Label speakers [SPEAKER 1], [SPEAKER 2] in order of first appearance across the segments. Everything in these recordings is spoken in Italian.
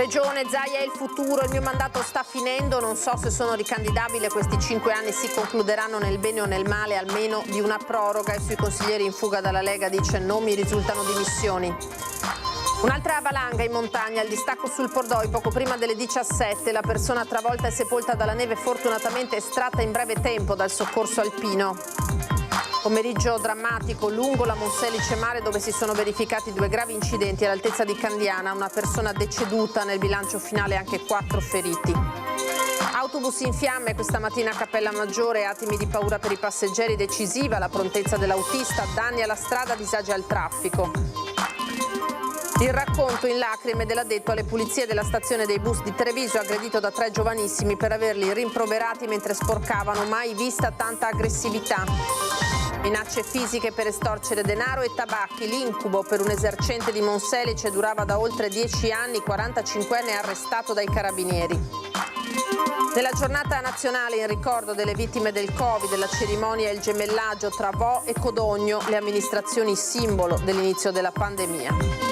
[SPEAKER 1] Regione, Zaia è il futuro, il mio mandato sta finendo, non so se sono ricandidabile, questi 5 anni si concluderanno nel bene o nel male, almeno di una proroga, e sui consiglieri in fuga dalla Lega dice non mi risultano dimissioni. Un'altra valanga in montagna, il distacco sul Pordoi poco prima delle 17, la persona travolta e sepolta dalla neve fortunatamente estratta in breve tempo dal soccorso alpino. Pomeriggio drammatico lungo la Monselice Mare dove si sono verificati 2 gravi incidenti all'altezza di Candiana, una persona deceduta, nel bilancio finale anche 4 feriti. Autobus in fiamme questa mattina a Cappella Maggiore, attimi di paura per i passeggeri, decisiva la prontezza dell'autista, danni alla strada, disagi al traffico. Il racconto in lacrime dell'addetto alle pulizie della stazione dei bus di Treviso, aggredito da 3 giovanissimi per averli rimproverati mentre sporcavano, mai vista tanta aggressività. Minacce fisiche per estorcere denaro e tabacchi, l'incubo per un esercente di Monselice durava da oltre 10 anni, 45enne arrestato dai carabinieri. Nella giornata nazionale in ricordo delle vittime del Covid, la cerimonia e il gemellaggio tra Vo e Codogno, le amministrazioni simbolo dell'inizio della pandemia.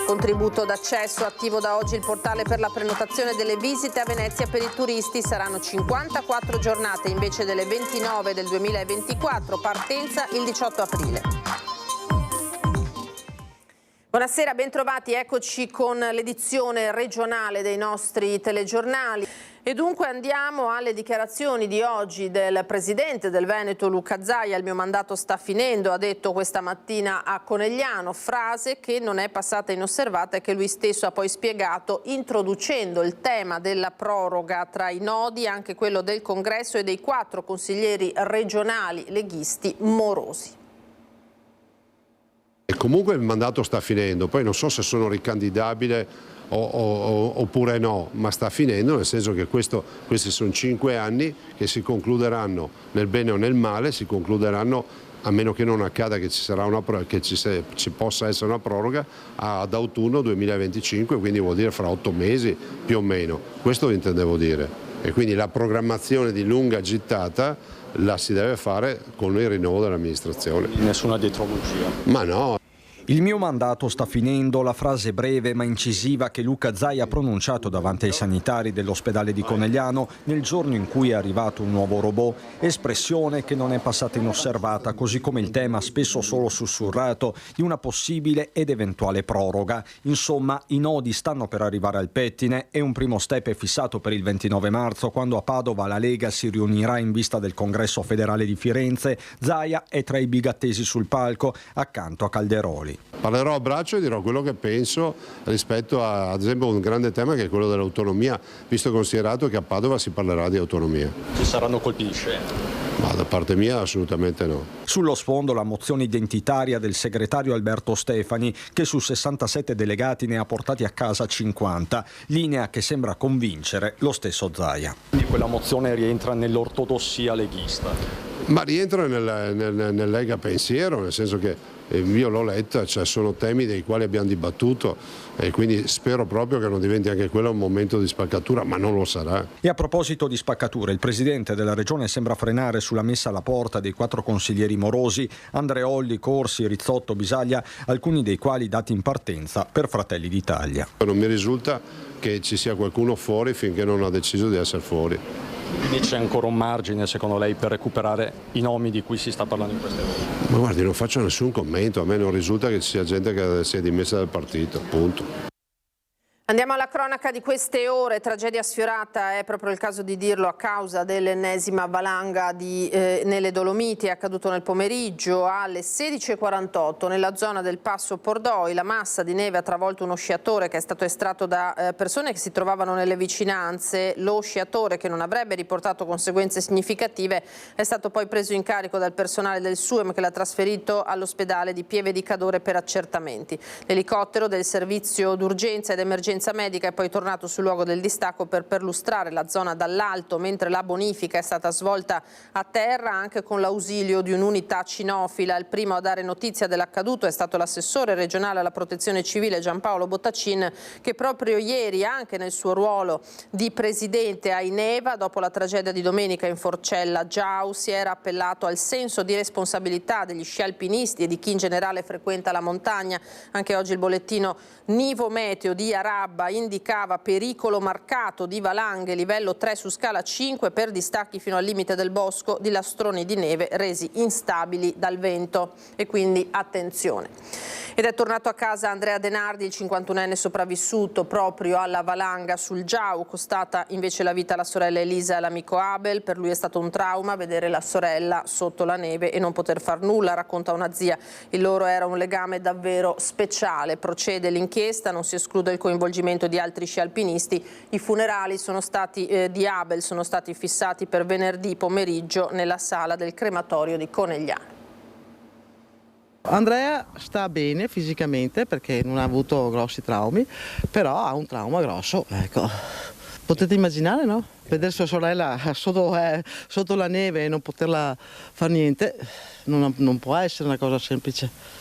[SPEAKER 1] Contributo d'accesso, attivo da oggi il portale per la prenotazione delle visite a Venezia per i turisti, saranno 54 giornate invece delle 29 del 2024, partenza il 18 aprile. Buonasera, bentrovati, eccoci con l'edizione regionale dei nostri telegiornali. E dunque andiamo alle dichiarazioni di oggi del presidente del Veneto Luca Zaia. Il mio mandato sta finendo, ha detto questa mattina a Conegliano, frase che non è passata inosservata e che lui stesso ha poi spiegato introducendo il tema della proroga tra i nodi, anche quello del congresso e dei 4 consiglieri regionali leghisti morosi.
[SPEAKER 2] E comunque il mandato sta finendo, poi non so se sono ricandidabile oppure no, ma sta finendo, nel senso che questi sono 5 anni che si concluderanno nel bene o nel male, si concluderanno, a meno che non accada che ci possa essere una proroga, ad autunno 2025, quindi vuol dire fra 8 mesi più o meno, questo intendevo dire. E quindi la programmazione di lunga gittata la si deve fare con il rinnovo dell'amministrazione.
[SPEAKER 3] Nessuna dietrologia.
[SPEAKER 2] Ma no.
[SPEAKER 3] Il mio mandato sta finendo, la frase breve ma incisiva che Luca Zaia ha pronunciato davanti ai sanitari dell'ospedale di Conegliano nel giorno in cui è arrivato un nuovo robot, espressione che non è passata inosservata, così come il tema spesso solo sussurrato di una possibile ed eventuale proroga. Insomma, i nodi stanno per arrivare al pettine e un primo step è fissato per il 29 marzo, quando a Padova la Lega si riunirà in vista del Congresso federale di Firenze. Zaia è tra i big attesi sul palco, accanto a Calderoli.
[SPEAKER 2] Parlerò a braccio e dirò quello che penso rispetto a, ad esempio, un grande tema che è quello dell'autonomia, visto e considerato che a Padova si parlerà di autonomia.
[SPEAKER 3] Ci saranno colpi di scena?
[SPEAKER 2] Ma da parte mia assolutamente no.
[SPEAKER 3] Sullo sfondo la mozione identitaria del segretario Alberto Stefani, che su 67 delegati ne ha portati a casa 50, linea che sembra convincere lo stesso Zaia. Quindi quella mozione rientra nell'ortodossia leghista?
[SPEAKER 2] Ma rientra nel Lega pensiero, nel senso che io l'ho letta, cioè sono temi dei quali abbiamo dibattuto e quindi spero proprio che non diventi anche quello un momento di spaccatura, ma non lo sarà.
[SPEAKER 3] E a proposito di spaccature, il presidente della regione sembra frenare sulla messa alla porta dei 4 consiglieri morosi, Andreolli, Corsi, Rizzotto, Bisaglia, alcuni dei quali dati in partenza per Fratelli d'Italia.
[SPEAKER 2] Non mi risulta che ci sia qualcuno fuori finché non ha deciso di essere fuori.
[SPEAKER 3] Quindi c'è ancora un margine, secondo lei, per recuperare i nomi di cui si sta parlando in queste ore?
[SPEAKER 2] Ma guardi, non faccio nessun commento, a me non risulta che ci sia gente che sia dimessa dal partito, punto.
[SPEAKER 1] Andiamo alla cronaca di queste ore, tragedia sfiorata, è proprio il caso di dirlo a causa dell'ennesima valanga nelle Dolomiti, è accaduto nel pomeriggio alle 16:48 nella zona del Passo Pordoi. La massa di neve ha travolto uno sciatore che è stato estratto da persone che si trovavano nelle vicinanze. Lo sciatore, che non avrebbe riportato conseguenze significative, è stato poi preso in carico dal personale del SUEM che l'ha trasferito all'ospedale di Pieve di Cadore per accertamenti. L'elicottero del servizio d'urgenza ed emergenza medica è poi tornato sul luogo del distacco per perlustrare la zona dall'alto, mentre la bonifica è stata svolta a terra anche con l'ausilio di un'unità cinofila. Il primo a dare notizia dell'accaduto è stato l'assessore regionale alla protezione civile Giampaolo Bottacin, che proprio ieri, anche nel suo ruolo di presidente a Ineva, dopo la tragedia di domenica in Forcella Giau, si era appellato al senso di responsabilità degli sci alpinisti e di chi in generale frequenta la montagna. Anche oggi il bollettino Nivo Meteo di Araba Dabba indicava pericolo marcato di valanghe livello 3 su scala 5 per distacchi fino al limite del bosco di lastroni di neve resi instabili dal vento, e quindi attenzione. Ed è tornato a casa Andrea Denardi, il 51enne sopravvissuto proprio alla valanga sul Giau, costata invece la vita alla sorella Elisa e all'amico Abel. Per lui è stato un trauma vedere la sorella sotto la neve e non poter far nulla, racconta una zia. Il loro era un legame davvero speciale. Procede l'inchiesta, non si esclude il coinvolgimento di altri sci alpinisti. I funerali di Abel sono stati fissati per venerdì pomeriggio nella sala del crematorio di Conegliano.
[SPEAKER 4] Andrea sta bene fisicamente perché non ha avuto grossi traumi, però ha un trauma grosso, ecco. Potete immaginare, no? Vedere sua sorella sotto la neve e non poterla fare niente non può essere una cosa semplice.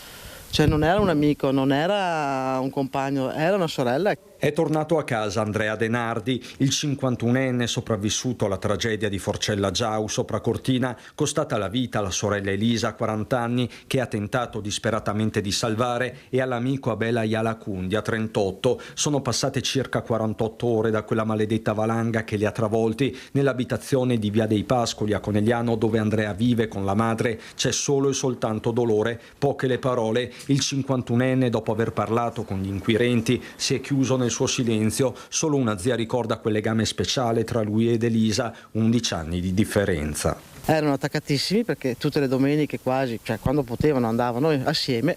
[SPEAKER 4] Cioè non era un amico, non era un compagno, era una sorella.
[SPEAKER 3] È tornato a casa Andrea Denardi, il 51enne sopravvissuto alla tragedia di Forcella Giau sopra Cortina, costata la vita alla sorella Elisa, 40 anni, che ha tentato disperatamente di salvare, e all'amico Abel Ayala Cundia, 38. Sono passate circa 48 ore da quella maledetta valanga che li ha travolti. Nell'abitazione di Via dei Pascoli a Conegliano, dove Andrea vive con la madre, c'è solo e soltanto dolore, poche le parole. Il 51enne, dopo aver parlato con gli inquirenti, si è chiuso nel suo silenzio. Solo una zia ricorda quel legame speciale tra lui ed Elisa, 11 anni di differenza.
[SPEAKER 4] Erano attaccatissimi perché tutte le domeniche quasi, cioè quando potevano andavano assieme.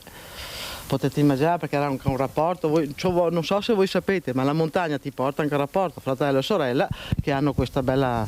[SPEAKER 4] Potete immaginare, perché era un rapporto, non so se voi sapete, ma la montagna ti porta anche un rapporto, fratello e sorella, che hanno questa bella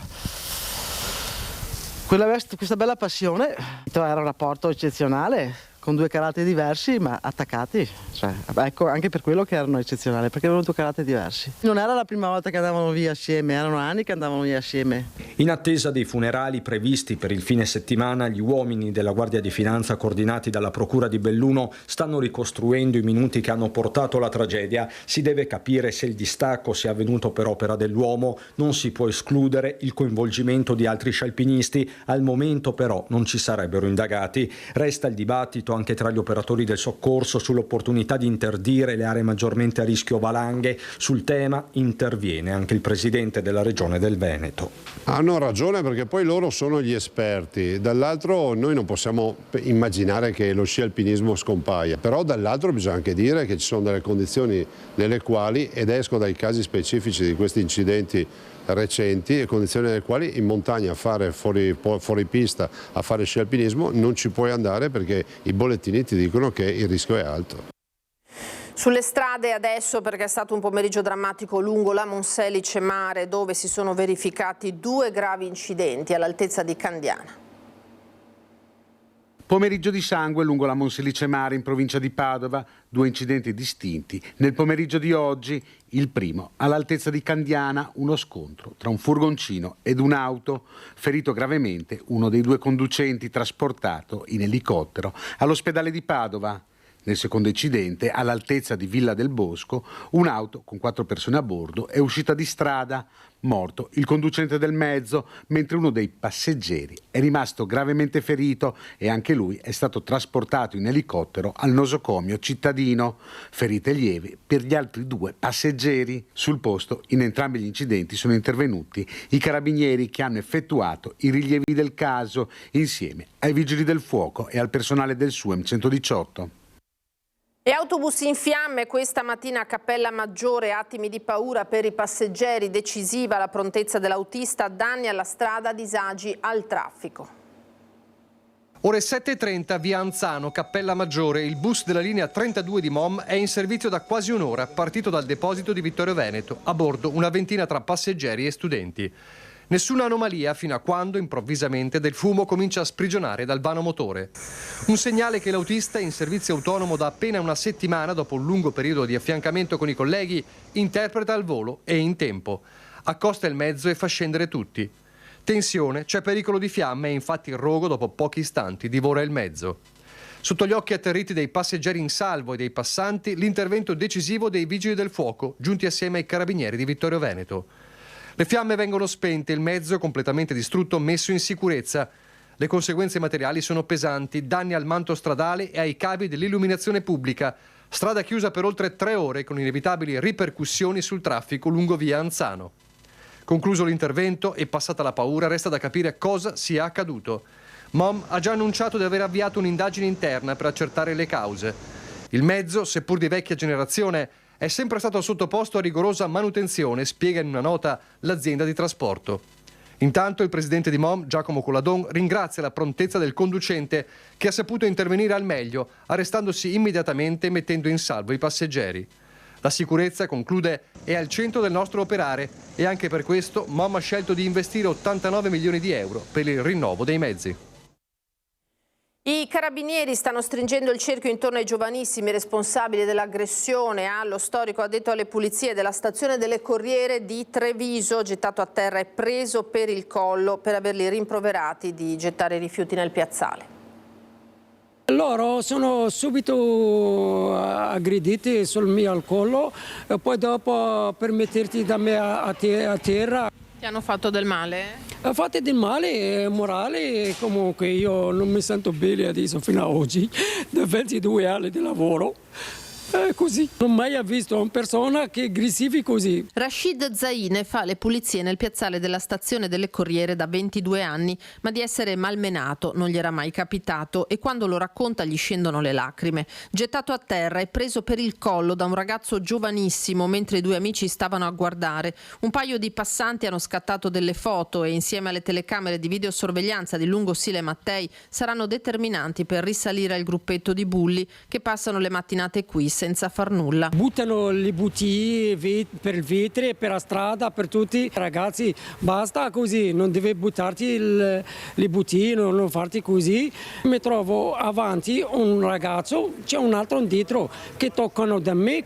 [SPEAKER 4] passione. Era un rapporto eccezionale, con due caratteri diversi ma attaccati, cioè, ecco, anche per quello che erano eccezionali, perché avevano due caratteri diversi. Non era la prima volta che andavano via assieme, erano anni che andavano via assieme.
[SPEAKER 3] In attesa dei funerali previsti per il fine settimana, gli uomini della Guardia di Finanza, coordinati dalla Procura di Belluno, stanno ricostruendo i minuti che hanno portato alla tragedia. Si deve capire se il distacco sia avvenuto per opera dell'uomo. Non si può escludere il coinvolgimento di altri sci alpinisti. Al momento però non ci sarebbero indagati. Resta il dibattito anche tra gli operatori del soccorso sull'opportunità di interdire le aree maggiormente a rischio valanghe. Sul tema interviene anche il presidente della Regione del Veneto.
[SPEAKER 2] Hanno ragione, perché poi loro sono gli esperti. Dall'altro noi non possiamo immaginare che lo sci alpinismo scompaia, però dall'altro bisogna anche dire che ci sono delle condizioni nelle quali, ed esco dai casi specifici di questi incidenti recenti, e condizioni nelle quali in montagna a fare fuori pista, a fare sci alpinismo non ci puoi andare, perché i bollettini ti dicono che il rischio è alto.
[SPEAKER 1] Sulle strade adesso, perché è stato un pomeriggio drammatico lungo la Monselice Mare, dove si sono verificati 2 gravi incidenti all'altezza di Candiana.
[SPEAKER 5] Pomeriggio di sangue lungo la Monselice Mare in provincia di Padova, 2 incidenti distinti. Nel pomeriggio di oggi, il primo, all'altezza di Candiana, uno scontro tra un furgoncino ed un'auto, ferito gravemente uno dei 2 conducenti, trasportato in elicottero all'ospedale di Padova. Nel secondo incidente, all'altezza di Villa del Bosco, un'auto con 4 persone a bordo è uscita di strada. Morto il conducente del mezzo, mentre uno dei passeggeri è rimasto gravemente ferito e anche lui è stato trasportato in elicottero al nosocomio cittadino. Ferite lievi per gli altri 2 passeggeri. Sul posto, in entrambi gli incidenti, sono intervenuti i carabinieri, che hanno effettuato i rilievi del caso insieme ai vigili del fuoco e al personale del SUEM 118.
[SPEAKER 1] E autobus in fiamme questa mattina a Cappella Maggiore, attimi di paura per i passeggeri, decisiva la prontezza dell'autista, danni alla strada, disagi al traffico.
[SPEAKER 6] Ore 7:30, via Anzano, Cappella Maggiore. Il bus della linea 32 di MOM è in servizio da quasi un'ora, partito dal deposito di Vittorio Veneto. A bordo una ventina tra passeggeri e studenti. Nessuna anomalia fino a quando, improvvisamente, del fumo comincia a sprigionare dal vano motore. Un segnale che l'autista, in servizio autonomo da appena una settimana, dopo un lungo periodo di affiancamento con i colleghi, interpreta al volo e in tempo. Accosta il mezzo e fa scendere tutti. Tensione, c'è pericolo di fiamme e infatti il rogo, dopo pochi istanti, divora il mezzo. Sotto gli occhi atterriti dei passeggeri in salvo e dei passanti, l'intervento decisivo dei vigili del fuoco, giunti assieme ai carabinieri di Vittorio Veneto. Le fiamme vengono spente, il mezzo completamente distrutto, messo in sicurezza. Le conseguenze materiali sono pesanti, danni al manto stradale e ai cavi dell'illuminazione pubblica. Strada chiusa per oltre 3 ore con inevitabili ripercussioni sul traffico lungo via Anzano. Concluso l'intervento e passata la paura, resta da capire cosa sia accaduto. MOM ha già annunciato di aver avviato un'indagine interna per accertare le cause. Il mezzo, seppur di vecchia generazione, è sempre stato sottoposto a rigorosa manutenzione, spiega in una nota l'azienda di trasporto. Intanto il presidente di MOM, Giacomo Colladon, ringrazia la prontezza del conducente che ha saputo intervenire al meglio, arrestandosi immediatamente e mettendo in salvo i passeggeri. La sicurezza, conclude, è al centro del nostro operare e anche per questo MOM ha scelto di investire 89 milioni di euro per il rinnovo dei mezzi.
[SPEAKER 1] I carabinieri stanno stringendo il cerchio intorno ai giovanissimi responsabili dell'aggressione allo storico addetto alle pulizie della stazione delle Corriere di Treviso, gettato a terra e preso per il collo per averli rimproverati di gettare rifiuti nel piazzale.
[SPEAKER 7] Loro sono subito aggrediti sul mio collo e poi dopo per metterti da me a terra.
[SPEAKER 1] Ti hanno fatto del male?
[SPEAKER 7] Fate del male morale, comunque io non mi sento bene adesso fino ad oggi, da 22 anni di lavoro. Così. Non ho mai visto una persona che aggressivi così.
[SPEAKER 1] Rashid Zaine fa le pulizie nel piazzale della stazione delle Corriere da 22 anni, ma di essere malmenato non gli era mai capitato e quando lo racconta gli scendono le lacrime. Gettato a terra e preso per il collo da un ragazzo giovanissimo mentre i due amici stavano a guardare. Un paio di passanti hanno scattato delle foto e insieme alle telecamere di videosorveglianza di Lungo Sile Mattei saranno determinanti per risalire al gruppetto di bulli che passano le mattinate qui senza far nulla.
[SPEAKER 7] Buttano le bottiglie per il vetro, per la strada, per tutti. Ragazzi, basta così, non devi buttarti le bottiglie, non farti così. Mi trovo avanti un ragazzo, c'è un altro dietro che toccano da me,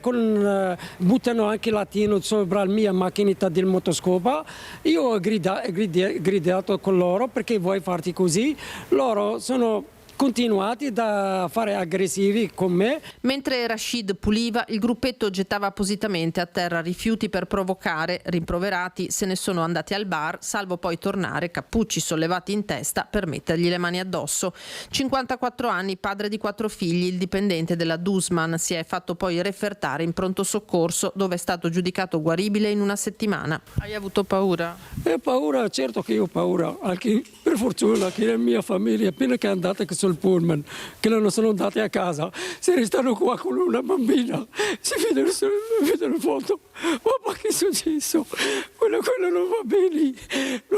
[SPEAKER 7] buttano anche latino sopra la mia macchinetta del motoscopa. Io ho gridato con loro perché vuoi farti così. Loro sono continuati da fare aggressivi con me.
[SPEAKER 1] Mentre Rashid puliva, il gruppetto gettava appositamente a terra rifiuti per provocare. Rimproverati se ne sono andati al bar, salvo poi tornare, cappucci sollevati in testa, per mettergli le mani addosso. 54 anni, padre di 4 figli, il dipendente della Dusman si è fatto poi refertare in pronto soccorso, dove è stato giudicato guaribile in una settimana. Hai avuto paura?
[SPEAKER 7] Paura, certo che io ho paura, anche per fortuna che la mia famiglia appena che è andata sul pullman, che non sono andati a casa, se restano qua con una bambina, si vedono foto. Ma che è successo? Quello non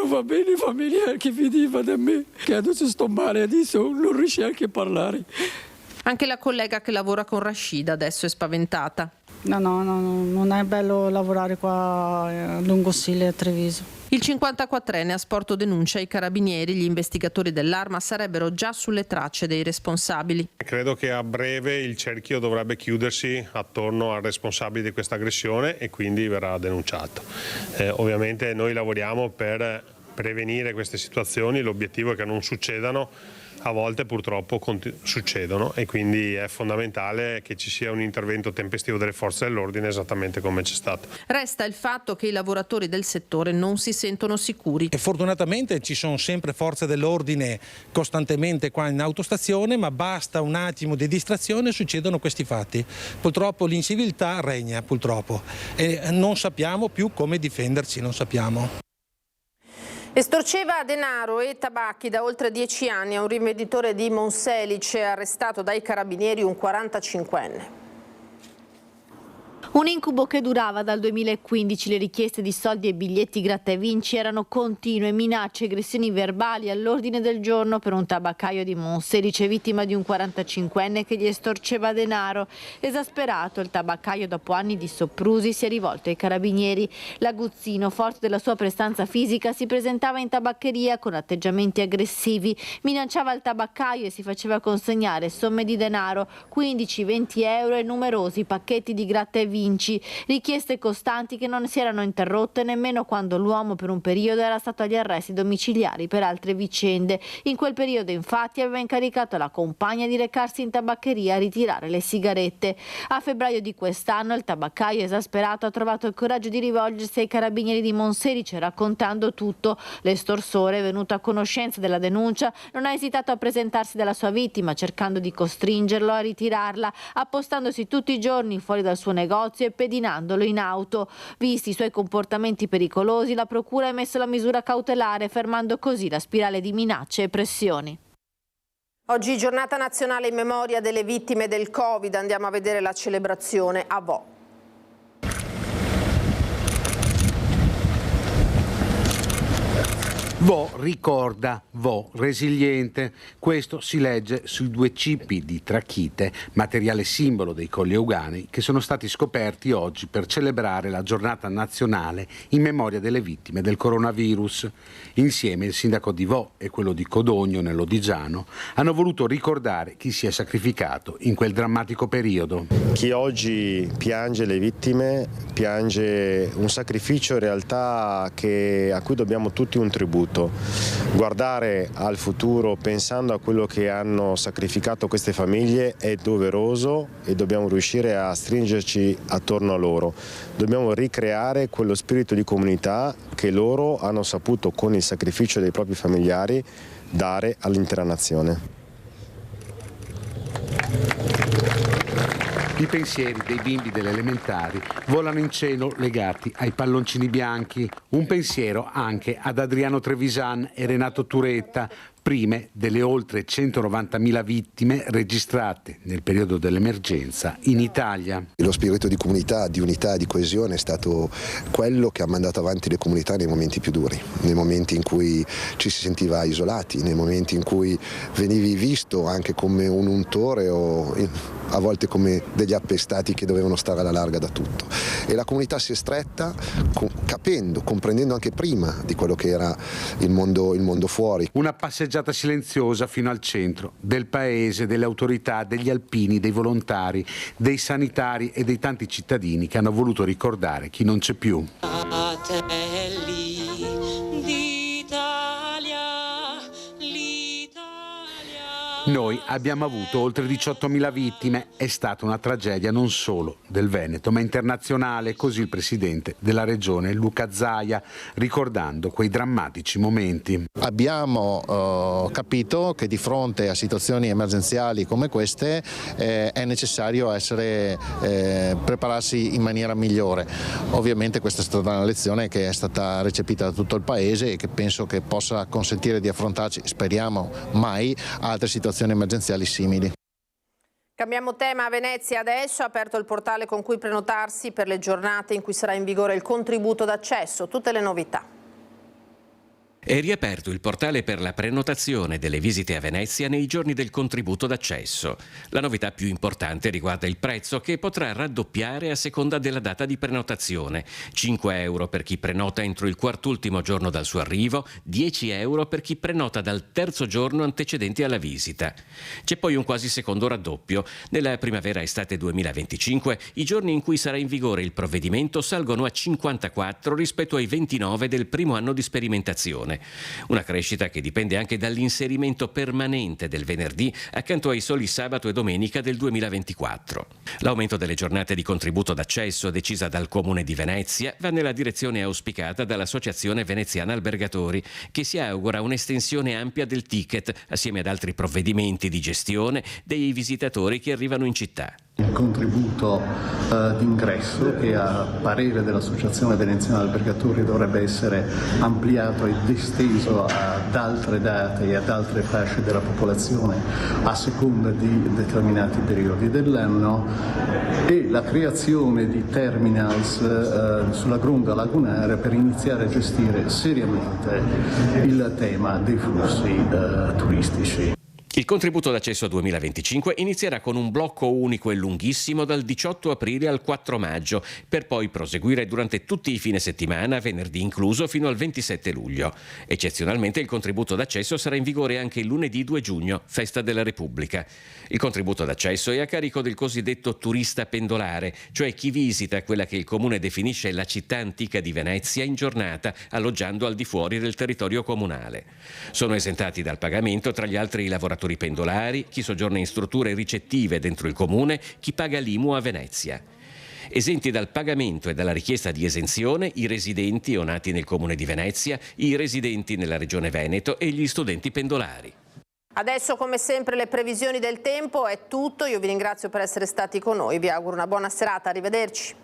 [SPEAKER 7] va bene, famiglia che veniva da me, che adesso sto male, adesso non riesce anche a parlare.
[SPEAKER 1] Anche la collega che lavora con Rashid adesso è spaventata.
[SPEAKER 8] No, non è bello lavorare qua a Lungo Sile a Treviso.
[SPEAKER 1] Il 54enne ha sporto denuncia ai carabinieri. Gli investigatori dell'Arma sarebbero già sulle tracce dei responsabili.
[SPEAKER 9] Credo che a breve il cerchio dovrebbe chiudersi attorno al responsabile di questa aggressione e quindi verrà denunciato. Ovviamente noi lavoriamo per prevenire queste situazioni, l'obiettivo è che non succedano. A volte purtroppo succedono e quindi è fondamentale che ci sia un intervento tempestivo delle forze dell'ordine esattamente come c'è stato.
[SPEAKER 1] Resta il fatto che i lavoratori del settore non si sentono sicuri.
[SPEAKER 10] E fortunatamente ci sono sempre forze dell'ordine costantemente qua in autostazione, ma basta un attimo di distrazione e succedono questi fatti. Purtroppo l'inciviltà regna, purtroppo, e non sappiamo più come difenderci, non sappiamo.
[SPEAKER 1] Estorceva denaro e tabacchi da oltre 10 anni a un rivenditore di Monselice, arrestato dai carabinieri un 45enne.
[SPEAKER 11] Un incubo che durava dal 2015, le richieste di soldi e biglietti gratta e vinci erano continue, minacce e aggressioni verbali all'ordine del giorno per un tabaccaio di Monselice, vittima di un 45enne che gli estorceva denaro. Esasperato, il tabaccaio dopo anni di soprusi si è rivolto ai carabinieri. L'aguzzino, forte della sua prestanza fisica, si presentava in tabaccheria con atteggiamenti aggressivi, minacciava il tabaccaio e si faceva consegnare somme di denaro, 15-20 euro e numerosi pacchetti di gratta e vinci. Vinci. Richieste costanti che non si erano interrotte nemmeno quando l'uomo per un periodo era stato agli arresti domiciliari per altre vicende. In quel periodo infatti aveva incaricato la compagna di recarsi in tabaccheria a ritirare le sigarette. A febbraio di quest'anno il tabaccaio esasperato ha trovato il coraggio di rivolgersi ai carabinieri di Monselice raccontando tutto. L'estorsore, venuto a conoscenza della denuncia, non ha esitato a presentarsi dalla sua vittima cercando di costringerlo a ritirarla, appostandosi tutti i giorni fuori dal suo negozio e pedinandolo in auto. Visti i suoi comportamenti pericolosi, la procura ha emesso la misura cautelare, fermando così la spirale di minacce e pressioni.
[SPEAKER 1] Oggi giornata nazionale in memoria delle vittime del Covid. Andiamo a vedere la celebrazione a Vo'.
[SPEAKER 5] Vo ricorda, Vo resiliente. Questo si legge sui 2 cippi di trachite, materiale simbolo dei Colli Euganei, che sono stati scoperti oggi per celebrare la giornata nazionale in memoria delle vittime del coronavirus. Insieme il sindaco di Vo e quello di Codogno, nell'Odigiano, hanno voluto ricordare chi si è sacrificato in quel drammatico periodo.
[SPEAKER 12] Chi oggi piange le vittime, piange un sacrificio in realtà a cui dobbiamo tutti un tributo. Guardare al futuro pensando a quello che hanno sacrificato queste famiglie è doveroso e dobbiamo riuscire a stringerci attorno a loro. Dobbiamo ricreare quello spirito di comunità che loro hanno saputo, con il sacrificio dei propri familiari, dare all'intera nazione.
[SPEAKER 5] I pensieri dei bimbi delle elementari volano in cielo legati ai palloncini bianchi. Un pensiero anche ad Adriano Trevisan e Renato Turetta, prime delle oltre 190.000 vittime registrate nel periodo dell'emergenza in Italia.
[SPEAKER 13] Lo spirito di comunità, di unità e di coesione è stato quello che ha mandato avanti le comunità nei momenti più duri, nei momenti in cui ci si sentiva isolati, nei momenti in cui venivi visto anche come un untore o a volte come degli appestati che dovevano stare alla larga da tutto. E la comunità si è stretta comprendendo anche prima di quello che era il mondo fuori.
[SPEAKER 5] Una passeggiata silenziosa fino al centro del paese, delle autorità, degli alpini, dei volontari, dei sanitari e dei tanti cittadini che hanno voluto ricordare chi non c'è più. Noi abbiamo avuto oltre 18.000 vittime, è stata una tragedia non solo del Veneto ma internazionale, così il presidente della regione Luca Zaia, ricordando quei drammatici momenti.
[SPEAKER 14] Abbiamo capito che di fronte a situazioni emergenziali come queste è necessario prepararsi in maniera migliore. Ovviamente questa è stata una lezione che è stata recepita da tutto il paese e che penso che possa consentire di affrontarci, speriamo mai, altre situazioni emergenziali simili.
[SPEAKER 1] Cambiamo tema. A Venezia adesso ha aperto il portale con cui prenotarsi per le giornate in cui sarà in vigore il contributo d'accesso. Tutte le novità.
[SPEAKER 15] È riaperto il portale per la prenotazione delle visite a Venezia nei giorni del contributo d'accesso. La novità più importante riguarda il prezzo, che potrà raddoppiare a seconda della data di prenotazione. 5 euro per chi prenota entro il quartultimo giorno dal suo arrivo, 10 euro per chi prenota dal terzo giorno antecedente alla visita. C'è poi un quasi secondo raddoppio. Nella primavera-estate 2025 i giorni in cui sarà in vigore il provvedimento salgono a 54 rispetto ai 29 del primo anno di sperimentazione. Una crescita che dipende anche dall'inserimento permanente del venerdì accanto ai soli sabato e domenica del 2024. L'aumento delle giornate di contributo d'accesso decisa dal Comune di Venezia va nella direzione auspicata dall'Associazione Veneziana Albergatori, che si augura un'estensione ampia del ticket assieme ad altri provvedimenti di gestione dei visitatori che arrivano in città.
[SPEAKER 16] Il contributo d'ingresso, che a parere dell'Associazione Veneziana Albergatori dovrebbe essere ampliato ed esteso ad altre date e ad altre fasce della popolazione a seconda di determinati periodi dell'anno, e la creazione di terminals sulla gronda lagunare per iniziare a gestire seriamente il tema dei flussi turistici.
[SPEAKER 15] Il contributo d'accesso 2025 inizierà con un blocco unico e lunghissimo dal 18 aprile al 4 maggio, per poi proseguire durante tutti i fine settimana, venerdì incluso, fino al 27 luglio. Eccezionalmente il contributo d'accesso sarà in vigore anche il lunedì 2 giugno, festa della Repubblica. Il contributo d'accesso è a carico del cosiddetto turista pendolare, cioè chi visita quella che il comune definisce la città antica di Venezia in giornata, alloggiando al di fuori del territorio comunale. Sono esentati dal pagamento tra gli altri i lavoratori pendolari, chi soggiorna in strutture ricettive dentro il comune, chi paga l'IMU a Venezia. Esenti dal pagamento e dalla richiesta di esenzione i residenti o nati nel comune di Venezia, i residenti nella regione Veneto e gli studenti pendolari.
[SPEAKER 1] Adesso come sempre le previsioni del tempo, è tutto, io vi ringrazio per essere stati con noi, vi auguro una buona serata, arrivederci.